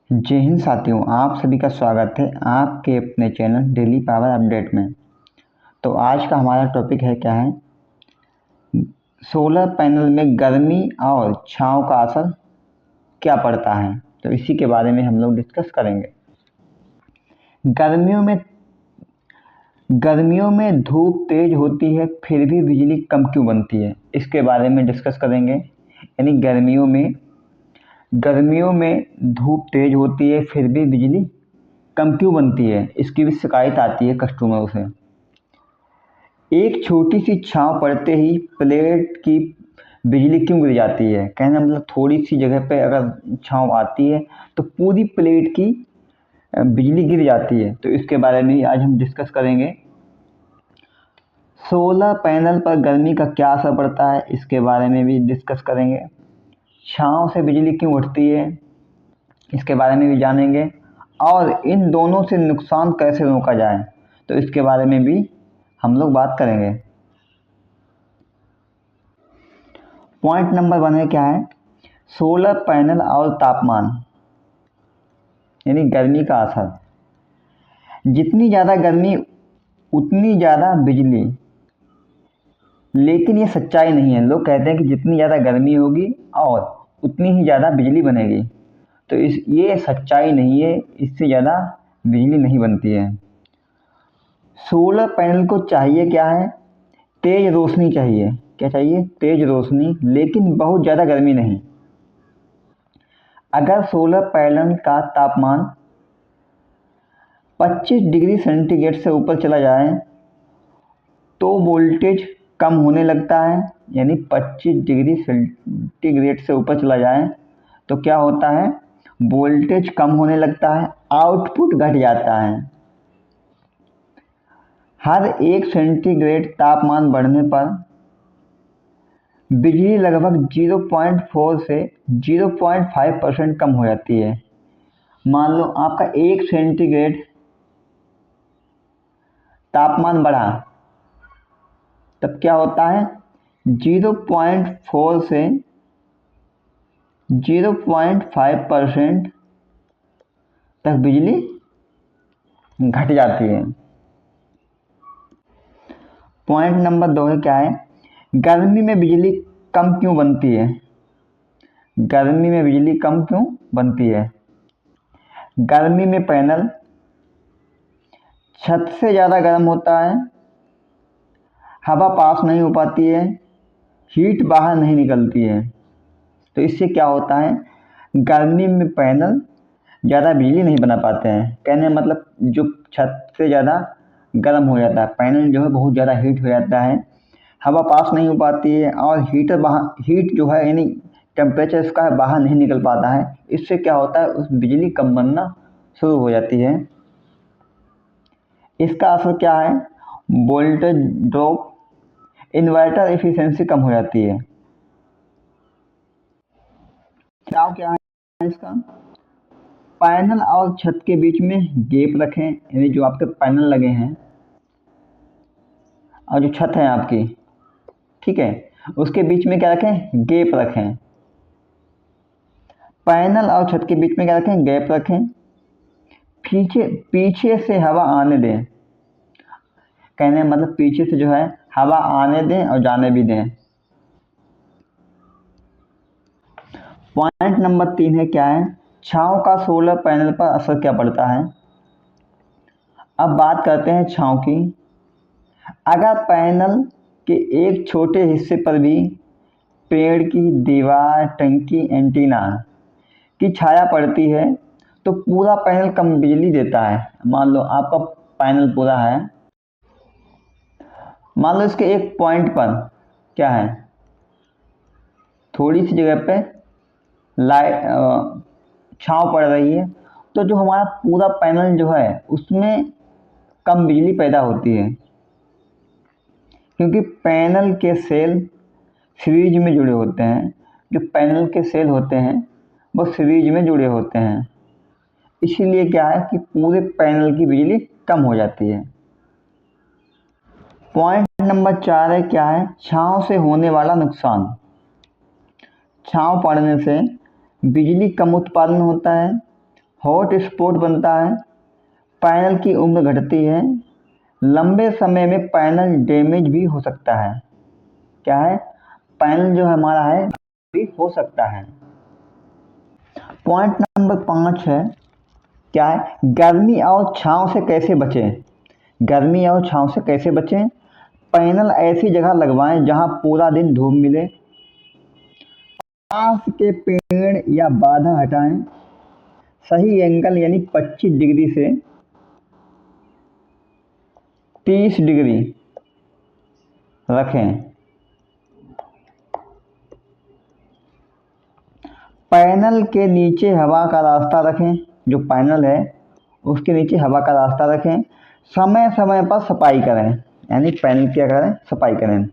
जय हिंद साथियों, आप सभी का स्वागत है आपके अपने चैनल डेली पावर अपडेट में। तो आज का हमारा टॉपिक है क्या है, सोलर पैनल में गर्मी और छांव का असर क्या पड़ता है। तो इसी के बारे में हम लोग डिस्कस करेंगे। गर्मियों में धूप तेज होती है फिर भी बिजली कम क्यों बनती है, इसके बारे में डिस्कस करेंगे। यानी गर्मियों में धूप तेज होती है फिर भी बिजली कम क्यों बनती है, इसकी भी शिकायत आती है कस्टमरों से। एक छोटी सी छांव पड़ते ही प्लेट की बिजली क्यों गिर जाती है। कहने मतलब थोड़ी सी जगह पे अगर छांव आती है तो पूरी प्लेट की बिजली गिर जाती है। तो इसके बारे में आज हम डिस्कस करेंगे। सोलर पैनल पर गर्मी का क्या असर पड़ता है, इसके बारे में भी डिस्कस करेंगे। छांव से बिजली क्यों उठती है, इसके बारे में भी जानेंगे। और इन दोनों से नुकसान कैसे रोका जाए, तो इसके बारे में भी हम लोग बात करेंगे। पॉइंट नंबर 1 है क्या है, सोलर पैनल और तापमान यानी गर्मी का असर। जितनी ज़्यादा गर्मी उतनी ज़्यादा बिजली, लेकिन ये सच्चाई नहीं है। लोग कहते हैं कि जितनी ज़्यादा गर्मी होगी और उतनी ही ज़्यादा बिजली बनेगी, तो ये सच्चाई नहीं है, इससे ज़्यादा बिजली नहीं बनती है। सोलर पैनल को चाहिए क्या है, तेज रोशनी चाहिए। क्या चाहिए, तेज रोशनी, लेकिन बहुत ज़्यादा गर्मी नहीं। अगर सोलर पैनल का तापमान 25 डिग्री सेंटीग्रेड से ऊपर चला जाए तो वोल्टेज कम होने लगता है। यानी 25 डिग्री सेंटीग्रेड से ऊपर चला जाए तो क्या होता है, वोल्टेज कम होने लगता है, आउटपुट घट जाता है। हर 1 सेंटीग्रेड तापमान बढ़ने पर बिजली लगभग 0.4 से 0.5% कम हो जाती है। मान लो आपका 1 सेंटीग्रेड तापमान बढ़ा, तब क्या होता है, 0.4 से 0.5% तक बिजली घट जाती है। पॉइंट नंबर 2 है क्या है, गर्मी में बिजली कम क्यों बनती है। गर्मी में बिजली कम क्यों बनती है। गर्मी में पैनल छत से ज़्यादा गर्म होता है, हवा पास नहीं हो पाती है, हीट बाहर नहीं निकलती है। तो इससे क्या होता है, गर्मी में पैनल ज़्यादा बिजली नहीं बना पाते हैं। कहने मतलब जो छत से ज़्यादा गर्म हो जाता है, पैनल जो है बहुत ज़्यादा हीट हो जाता है, हवा पास नहीं हो पाती है और हीट जो है यानी टेम्परेचर इसका है बाहर नहीं निकल पाता है। इससे क्या होता है, उस बिजली कम बनना शुरू हो जाती है। इसका असर क्या है, वोल्टेज ड्रॉप, इन्वर्टर एफिशिएंसी कम हो जाती है। क्या है इसका, पैनल और छत के बीच में गैप रखें। यानी जो आपके पैनल लगे हैं और जो छत है आपकी, ठीक है, उसके बीच में क्या रखें, गैप रखें। पैनल और छत के बीच में क्या रखें, गैप रखें। पीछे पीछे से हवा आने दें। कहने मतलब पीछे से जो है हवा आने दें और जाने भी दें। पॉइंट नंबर 3 है क्या है, छांव का सोलर पैनल पर असर क्या पड़ता है। अब बात करते हैं छांव की। अगर पैनल के एक छोटे हिस्से पर भी पेड़ की दीवार, टंकी, एंटीना की छाया पड़ती है तो पूरा पैनल कम बिजली देता है। मान लो आपका पैनल पूरा है, मान लो इसके एक पॉइंट पर क्या है, थोड़ी सी जगह पे लाइट छाँव पड़ रही है, तो जो हमारा पूरा पैनल जो है उसमें कम बिजली पैदा होती है, क्योंकि पैनल के सेल सीरीज में जुड़े होते हैं। जो पैनल के सेल होते हैं वो सीरीज में जुड़े होते हैं, इसीलिए क्या है कि पूरे पैनल की बिजली कम हो जाती है। पॉइंट नंबर 4 है क्या है, छाँव से होने वाला नुकसान। छाँव पड़ने से बिजली कम उत्पादन होता है, हॉट स्पॉट बनता है, पैनल की उम्र घटती है, लंबे समय में पैनल डैमेज भी हो सकता है। क्या है? पैनल जो हमारा है भी हो सकता है। पॉइंट नंबर 5 है, क्या है? गर्मी और छांव से कैसे बचें? गर्मी और छांव से कैसे बचें? पैनल ऐसी जगह लगवाएं जहां पूरा दिन धूप मिले, पास के पेड़ या बाधा हटाएं, सही एंगल यानी 25 डिग्री से 30 डिग्री रखें। पैनल के नीचे हवा का रास्ता रखें, जो पैनल है उसके नीचे हवा का रास्ता रखें। समय समय पर सफाई करें, यानी पैनल की क्या करें? सफाई करें।